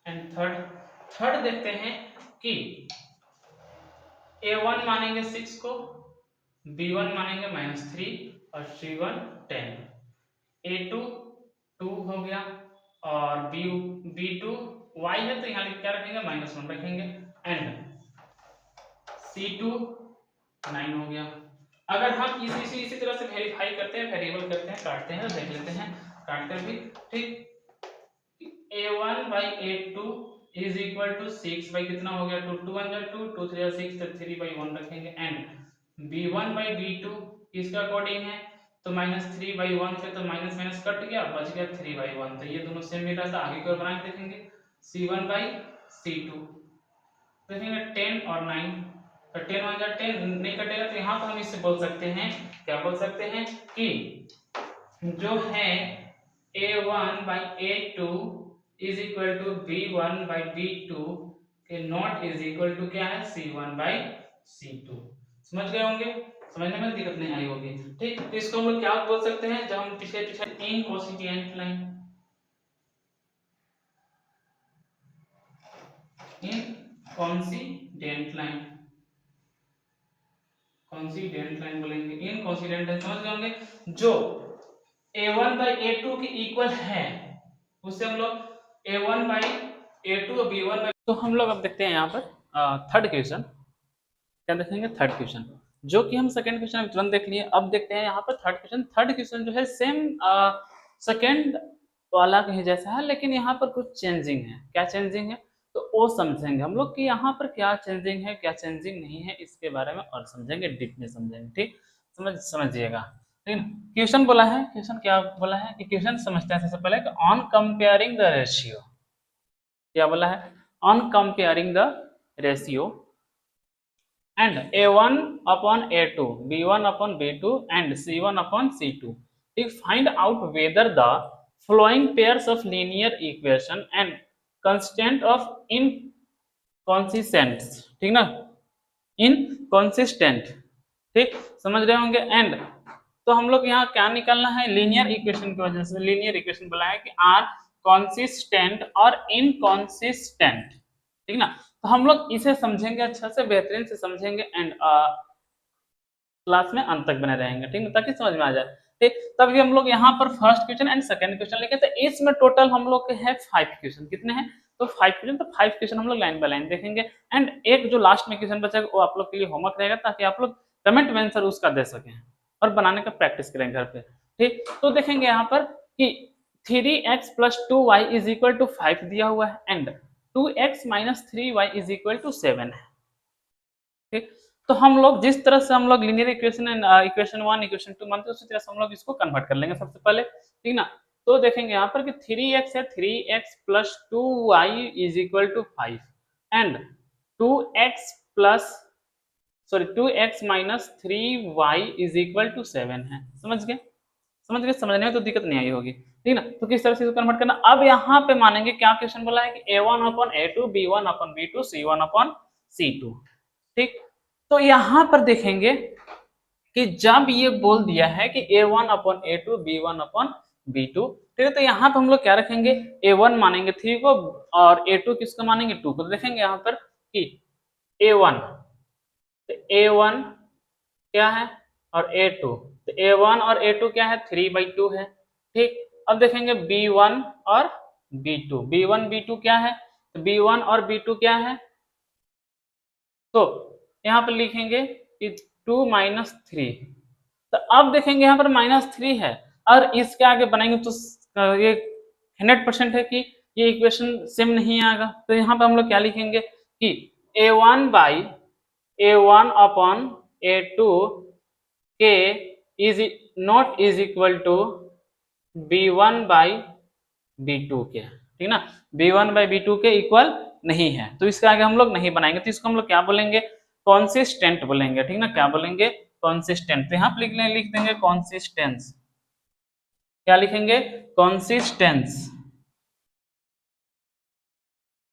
Speaker 1: and third देखते हैं कि A1 मानेंगे 6 को, B1 मानेंगे -3 और C1 10, A2 2 हो गया और B2 Y है, तो यहाँ क्या रखेंगे, -1 रखेंगे, एंड C2 9 हो गया। अगर हम इसी तरह से वेरीफाई करते हैं, वेरिएबल करते हैं, काटते हैं, तो देख लेते हैं काट कर भी। ठीक, A1 by A2 is equal to 6 by कितना हो गया 2, 2 1 जा 2, 2 3 जा 6, तो 3/1 रखेंगे, एंड B1 बाई B2 इसका अकॉर्डिंग है, तो -3/1 से तो माइनस माइनस कट गया, बच गया 3/1, तो ये दोनों सेम मिल रहा था। आगे को बना के देखेंगे C1 बाई C2, देखेंगे 10 और 9, तो 10 1 जा 10 नहीं कटेगा, तो यहाँ पर हम इससे बोल सकते हैं, क्या बोल सकते हैं कि जो है A1 by A2 is equal to B1 by B2 के नॉट इज इक्वल टू क्या है, C1 बाई C2। समझ गए होंगे, समझने में दिक्कत नहीं आई होगी। ठीक, तो इसको हम लोग क्या बोल सकते हैं, जब हम पीछे इनकोंसिस्टेंट लाइन, कॉन्सिडेंट लाइन बोलेंगे, इनकॉन्सिडेंट लाइन समझ गए होंगे, जो A1 बाई A2 के इक्वल है, उससे हम लोग A1 बाई A2 और B1 बाई, तो हम लोग अब देखते हैं यहाँ पर थर्ड क्वेश्चन। क्या देखेंगे, थर्ड क्वेश्चन, जो कि हम सेकंड क्वेश्चन में तुरंत देख लिए। अब देखते हैं यहाँ पर थर्ड क्वेश्चन। थर्ड क्वेश्चन जो है सेम सेकंड वाला के जैसा है, लेकिन यहाँ पर कुछ चेंजिंग है। क्या चेंजिंग है, तो वो समझेंगे हम लोग कि यहाँ पर क्या चेंजिंग है, क्या चेंजिंग नहीं है, इसके बारे में और समझेंगे, डीप में समझेंगे। ठीक, समझिएगा। ठीक है, क्वेश्चन बोला है, क्वेश्चन क्या बोला है कि क्वेश्चन समझते हैं सबसे पहले, ऑन कंपेयरिंग द रेशियो। क्या बोला है, on comparing the ratio and a1 upon a2, b1 upon b2 and c1 upon c2, to find out whether the following pairs of linear equation and constant of inconsistence, ठीक ना, inconsistent, ठीक, समझ रहे होंगे। And तो हम लोग यहाँ क्या निकालना है, लीनियर इक्वेशन की वजह से लीनियर इक्वेशन बोला है कि आर कॉन्सिस्टेंट और इनकॉन्सिस्टेंट, ठीक ना। तो हम लोग इसे समझेंगे, अच्छा से बेहतरीन से समझेंगे, एंड क्लास में अंत तक बने रहेंगे, ठीक है, ताकि समझ में आ जाए। ठीक, तभी हम लोग यहाँ पर first question and second question लिखे, तो इसमें टोटल हम लोग के है 5 क्वेश्चन। कितने हैं, तो 5 क्वेश्चन, तो 5 क्वेश्चन हम लोग लाइन बाय लाइन देखेंगे। एंड एक जो लास्ट में क्वेश्चन बचेगा वो आप लोग के लिए होमवर्क रहेगा, ताकि आप लोग कमेंट में आंसर उसका दे सकें और बनाने का प्रैक्टिस करें घर पे। ठीक, तो देखेंगे यहाँ पर कि 3x + 2y = 5 दिया हुआ है एंड 2x - 3y = 7 है। ठीक, तो हम लोग जिस तरह से हम लोग linear equation and equation 1 equation 2 मानते हैं, उसी तरह से हम लोग इसको कन्वर्ट कर लेंगे सबसे पहले, ठीक ना। तो देखेंगे यहाँ पर कि 3x है, 3x + 2y = 5 and 2x plus 2x - 3y = 7 है। समझ गए, समझ गए, समझने में तो दिक्कत नहीं आई होगी, ठीक ना। तो किस तरह से इसको कन्वर्ट करना, अब यहाँ पे मानेंगे क्या क्वेश्चन बोला है कि a1/a2, b1/b2, c1/c2। ठीक, तो यहां पर देखेंगे कि जब ये बोल दिया है कि a1/a2, b1/b2, ठीक है, तो यहाँ पे हम लोग क्या रखेंगे, a1 मानेंगे 3 को और a2 किसको मानेंगे, 2 को। तो देखेंगे यहाँ पर कि a1, तो a1 क्या है और a2, तो a1 और a2 क्या है, 3/2 है। ठीक, अब देखेंगे b1 और b2, b1 b2 क्या है, तो b1 और b2 क्या है, तो यहाँ पर लिखेंगे कि 2 - 3। तो अब देखेंगे यहाँ पर -3 है और इसके आगे बनाएंगे तो ये 100% है कि ये इक्वेशन सेम नहीं आएगा। तो यहाँ पर हम लोग क्या लिखेंगे कि a1/a1/a2 के is not is equal to b1/b2 के, ठीक ना, b1/b2 के इक्वल नहीं है, तो इसके आगे हम लोग नहीं बनाएंगे। तो इसको हम लोग क्या बोलेंगे, कॉन्सिस्टेंट बोलेंगे, ठीक ना, क्या बोलेंगे, कॉन्सिस्टेंट। तो यहाँ पे लिख देंगे कॉन्सिस्टेंस। क्या लिखेंगे, कॉन्सिस्टेंस।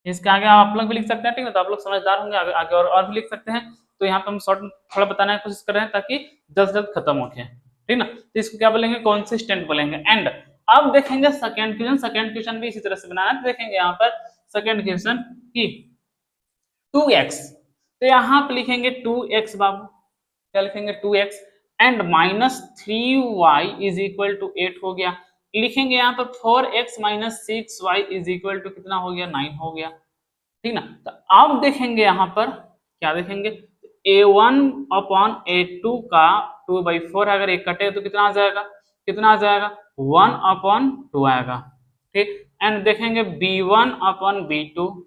Speaker 1: इसके आगे आप लोग भी लिख सकते हैं, ठीक है, तो आप लोग समझदार होंगे, आगे और भी लिख सकते हैं। तो यहाँ पे हम शॉर्ट थोड़ा बताने की कोशिश कर रहे हैं ताकि जल्द जल्द खत्म हो जाए, ठीक ना। तो इसको क्या बोलेंगे, कॉन्सिस्टेंट बोलेंगे। एंड अब देखेंगे सेकंड क्वेश्चन, सेकंड क्वेश्चन भी इसी तरह से बनाना है। तो देखेंगे यहाँ पर सेकंड क्वेश्चन की 2x, तो यहाँ पे लिखेंगे 2x बाबू, क्या लिखेंगे 2x एंड -3y = 8 हो गया। लिखेंगे यहाँ पर 4x - 6y = कितना हो गया, 9 हो गया, ठीक ना। तो अब देखेंगे यहाँ पर क्या देखेंगे, a1/a2 का 2/4 अगर एक कटे तो कितना आ जाएगा, कितना आ जाएगा, 1/2 आएगा। ठीक, एंड देखेंगे b1/b2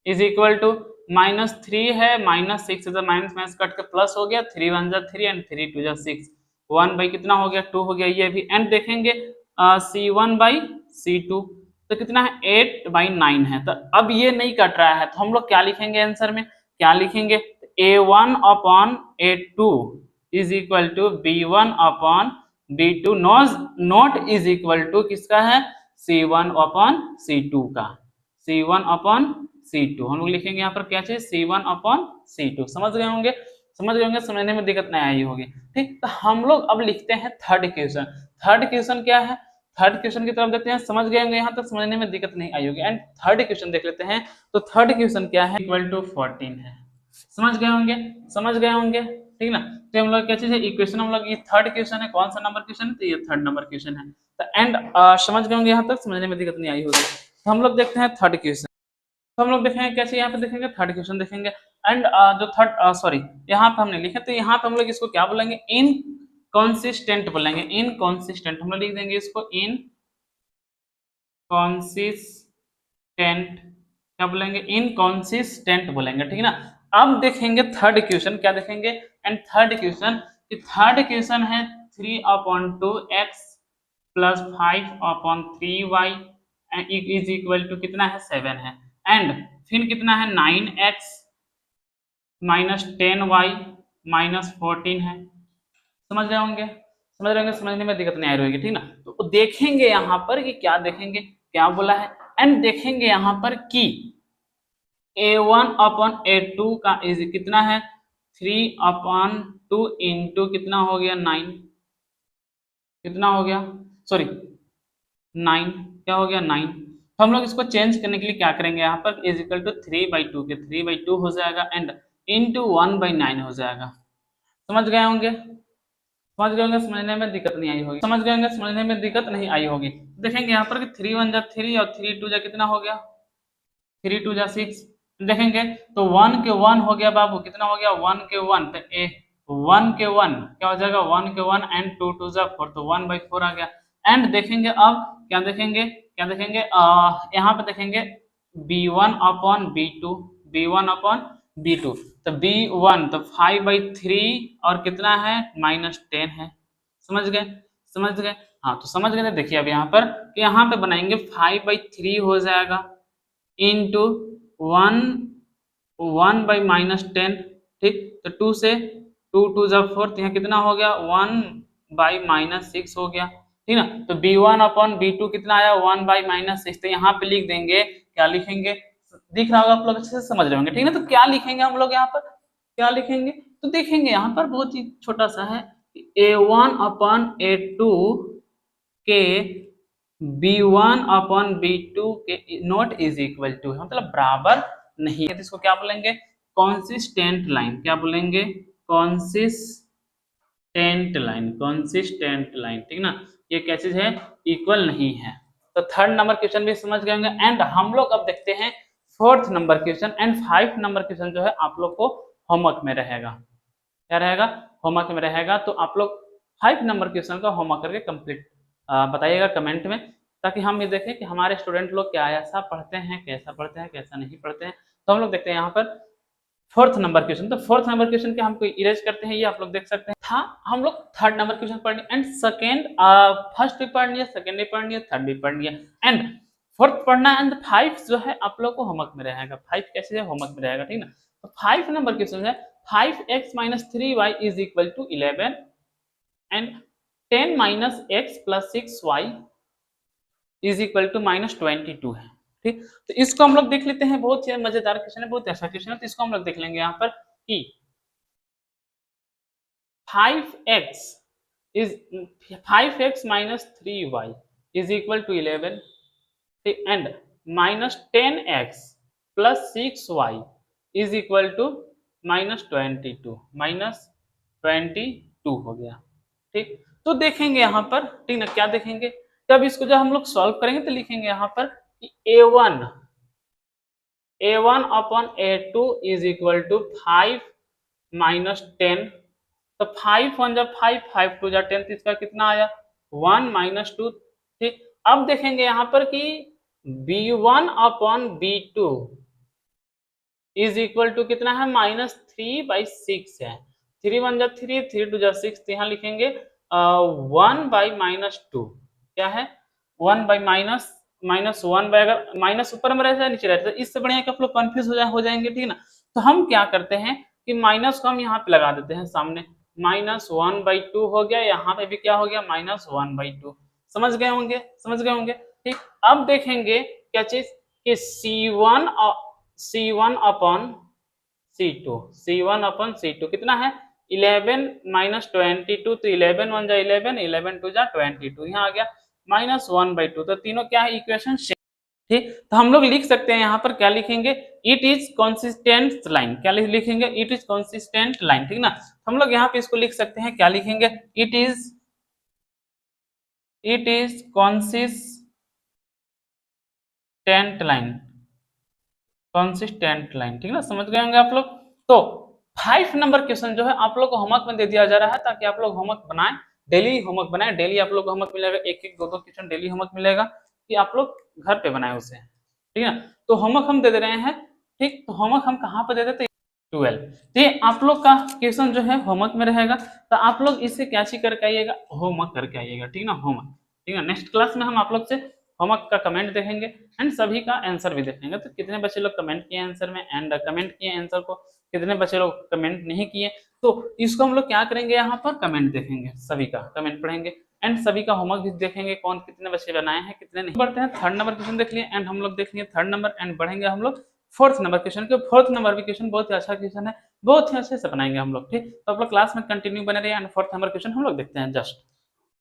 Speaker 1: = -3 है, -6 से माइनस कट के प्लस हो गया, 3 1 जा 3 एंड 3 2 जा 6, 1 बाई कितना हो गया, 2 हो गया ये भी। एंड देखेंगे c1/c2 तो कितना है, 8/9 है। तो अब ये नहीं कट रहा है, तो हम लोग क्या लिखेंगे आंसर में, क्या लिखेंगे, a1/a2 = b1/b2 not is equal to किसका है, c1/c2 का, c1/c2 हम लोग लिखेंगे यहाँ पर क्या चीज, c1/c2। समझ गए होंगे, समझ गए होंगे, समझने में दिक्कत नहीं आई होगी। ठीक, तो हम लोग अब लिखते हैं थर्ड क्वेश्चन। थर्ड क्वेश्चन क्या है, थर्ड क्वेश्चन की तरफ देखते हैं। समझ गए होंगे यहाँ तक, समझने में दिक्कत नहीं आई होगी। एंड थर्ड क्वेश्चन देख लेते हैं। तो थर्ड क्वेश्चन क्या है, =14 है। समझ गए होंगे, समझ गए होंगे, ठीक ना। तो हम लोग क्या चीज है, इक्वेशन हम लोग, ये थर्ड क्वेश्चन है, कौन सा नंबर क्वेश्चन है, तो ये थर्ड नंबर क्वेश्चन है। तो एंड समझ गए होंगे यहाँ तक, समझने में दिक्कत नहीं आई होगी। तो हम लोग देखते हैं थर्ड क्वेश्चन। तो हम लोग देखेंगे कैसे, यहाँ पे देखेंगे थर्ड क्वेश्चन देखेंगे। एंड जो थर्ड सॉरी यहाँ पे हमने लिखा, तो यहाँ पे हम लोग इसको क्या बोलेंगे, इनकॉन्सिस्टेंट बोलेंगे, इनकॉन्सिस्टेंट हम लोग लिख देंगे इसको इनकॉन्सिस्टेंट, क्या बोलेंगे, इनकॉन्सिस्टेंट बोलेंगे, ठीक है ना। अब देखेंगे थर्ड इक्वेशन, क्या देखेंगे, and third equation, third equation है 3/2x plus 5/3y is equal to कितना है, 7 है, एंड फिर कितना है 9x माइनस 10y माइनस 14 है। समझ रहे होंगे, समझ रहे होंगे, समझने में दिक्कत नहीं आ रही होगी, ठीक ना। तो देखेंगे यहाँ पर कि क्या देखेंगे, क्या बोला है, एंड देखेंगे यहाँ पर कि a1/a2 का इज कितना है 3/2 इंटू कितना हो गया 9, कितना हो गया, सॉरी 9, क्या हो गया 9। तो हम लोग इसको चेंज करने के लिए क्या करेंगे, यहाँ पर इज इक्वल टू 3/2 के 3/2 हो जाएगा एंड इंटू 1/9 हो जाएगा। समझ गए होंगे, समझ गए होंगे, समझने में दिक्कत नहीं आई होगी, समझ गए होंगे, समझने में दिक्कत नहीं आई होगी। देखेंगे यहाँ पर कि 3 1 जा 3 और 3 2 जा कितना हो गया, 3 2 जा 6। देखेंगे तो 1 के 1 हो गया बाबू, कितना हो गया 1 के 1, तो ए 1 के 1 क्या हो जाएगा 1 के 1 एंड 2 2 जा 4, तो 1/4 आ गया। एंड देखेंगे अब क्या देखेंगे, क्या देखेंगे यहाँ पे देखेंगे b1/b2, b1/b2, तो b1 तो 5/3 और कितना है -10 है। समझ गए, समझ गए, हाँ तो समझ गए। तो देखिए अब यहाँ पर, यहाँ पे बनाएंगे 5/3 हो जाएगा इंटू 1/-10, ठीक, तो 2 से 2 2 जा 4, तो यहाँ कितना हो गया 1/-6 हो गया, ठीक ना। तो b1/b2 कितना आया 1/-6, तो यहाँ पे लिख देंगे, क्या लिखेंगे, दिख रहा होगा आप लोग अच्छे से समझ रहे होंगे, ठीक ना। तो क्या लिखेंगे हम लोग यहाँ पर, क्या लिखेंगे, तो देखेंगे यहाँ पर बहुत ही छोटा सा है, a1/a2 के b1/b2 के नॉट इज इक्वल टू, मतलब बराबर नहीं है, तो इसको क्या बोलेंगे, कॉन्सिस्टेंट लाइन, क्या बोलेंगे, कॉन्सिस्टेंट लाइन, कॉन्सिस्टेंट लाइन, ठीक ना। ये क्या चीज है, इक्वल नहीं है। तो थर्ड नंबर क्वेश्चन भी समझ गए होंगे। एंड हम लोग अब देखते हैं fourth number question, and 5 number question जो है आप लोग को होमवर्क में रहेगा, क्या रहेगा, होमवर्क में रहेगा। तो आप लोग 5 नंबर क्वेश्चन का होमवर्क करके कंप्लीट बताइएगा कमेंट में, ताकि हम ये देखें कि हमारे स्टूडेंट लोग क्या ऐसा पढ़ते हैं, कैसा पढ़ते हैं, कैसा नहीं पढ़ते हैं। तो हम लोग देखते हैं यहाँ पर फोर्थ नंबर क्वेश्चन। तो फोर्थ नंबर क्वेश्चन के हमको इरेज करते हैं, ये आप लोग देख सकते हैं। था हम लोग थर्ड नंबर क्वेश्चन पढ़ लिए, एंड सेकेंड फर्स्ट भी पढ़ लिया, सेकेंड भी पढ़ लिया, थर्ड भी पढ़ लिया, एंड फोर्थ पढ़ना है। एंड 5 जो है आप लोग को होमवर्क में रहेगा, 5 कैसे है होमवर्क में रहेगा, ठीक ना। तो 5 नंबर क्वेश्चन है 5x - 3y is equal to 11 and 10 - x plus 6y is equal to -22 है, ठीक। तो इसको हम लोग देख लेते हैं, बहुत ही मजेदार क्वेश्चन है, बहुत अच्छा क्वेश्चन है। तो इसको हम लोग देख लेंगे यहाँ पर कि 5x is 5x - 3y is equal to 11 and -10x plus 6y is equal to -22, -22 हो गया, ठीक। तो देखेंगे यहाँ पर, ठीक ना, क्या देखेंगे, जब इसको जब हम लोग सॉल्व करेंगे तो लिखेंगे यहाँ पर कि a1/a2 इज इक्वल टू 5 - 10, तो 5 1 जा 5, 5 2 जा 10, तो इसका कितना आया 1 - 2, ठीक। अब देखेंगे यहाँ पर कि b1/b2 इज इक्वल टू कितना है -3/6 है, 3 1 जा 3, 3 2 जा 6, तो यहाँ लिखेंगे 1/-2, क्या है 1/-1, अगर माइनस ऊपर में रहता है नीचे रहता है, इससे बढ़िया कि आप लोग कंफ्यूज हो जाएंगे, ठीक ना। तो हम क्या करते हैं कि माइनस को हम यहाँ पे लगा देते हैं सामने, -1/2 हो गया, यहाँ पे भी क्या हो गया -1/2। समझ गए होंगे, समझ गए होंगे, ठीक। अब देखेंगे क्या चीज कि C1/C2 कितना है 11 - 22, तो 11 1 जा 11, 11 2 जा 22, यहाँ आ गया -1/2। तो तीनों क्या है इक्वेशन, ठीक। तो हम लोग लिख सकते हैं यहाँ पर, क्या लिखेंगे, इट इज कॉन्सिस्टेंट लाइन, क्या लिखेंगे, इट इज कॉन्सिस्टेंट लाइन, ठीक ना। हम लोग यहाँ पे इसको लिख सकते हैं, क्या लिखेंगे, it is consistent line, consistent line, ठीक ना। समझ गए होंगे आप लोग, तो 5 नंबर क्वेश्चन जो है आप लोग को होमवर्क में दे दिया जा रहा है, ताकि आप लोग होमवर्क बनाएं, डेली होमवर्क बनाएं, डेली आप लोग को होमवर्क मिलेगा, एक एक दो दो क्वेश्चन डेली होमवर्क मिलेगा, कि आप लोग घर पे बनाए उसे, ठीक है। तो होमवर्क हम दे दे रहे हैं, ठीक। तो होमवर्क हम कहाँ पर दे देते हैं, 12। तो ये आप लोग का क्वेश्चन जो है होमवर्क में रहेगा, तो आप लोग इसे क्या चीज करके आइएगा, होमवर्क करके आइएगा, ठीक ना, होमवर्क, ठीक है। नेक्स्ट क्लास में हम आप लोग से होमवर्क का कमेंट देखेंगे एंड सभी का आंसर भी देखेंगे, तो कितने बच्चे लोग कमेंट किए आंसर में एंड कमेंट किए आंसर को, कितने बच्चे लोग कमेंट नहीं किए, तो इसको हम लोग क्या करेंगे, यहाँ पर कमेंट देखेंगे, सभी का कमेंट पढ़ेंगे एंड सभी का होमवर्क भी देखेंगे, कौन कितने बच्चे बनाए हैं कितने नहीं। बढ़ते हैं थर्ड नंबर क्वेश्चन देख लिए एंड हम लोग देख लिए थर्ड नंबर एंड बढ़ेंगे हम लोग फोर्थ नंबर क्वेश्चन के। फोर्थ नंबर भी क्वेश्चन बहुत ही अच्छा क्वेश्चन है, बहुत ही अच्छे से बनाएंगे हम लोग, ठीक। तो आप लोग क्लास में कंटिन्यू बने रहिए एंड फोर्थ नंबर क्वेश्चन हम लोग देखते हैं जस्ट।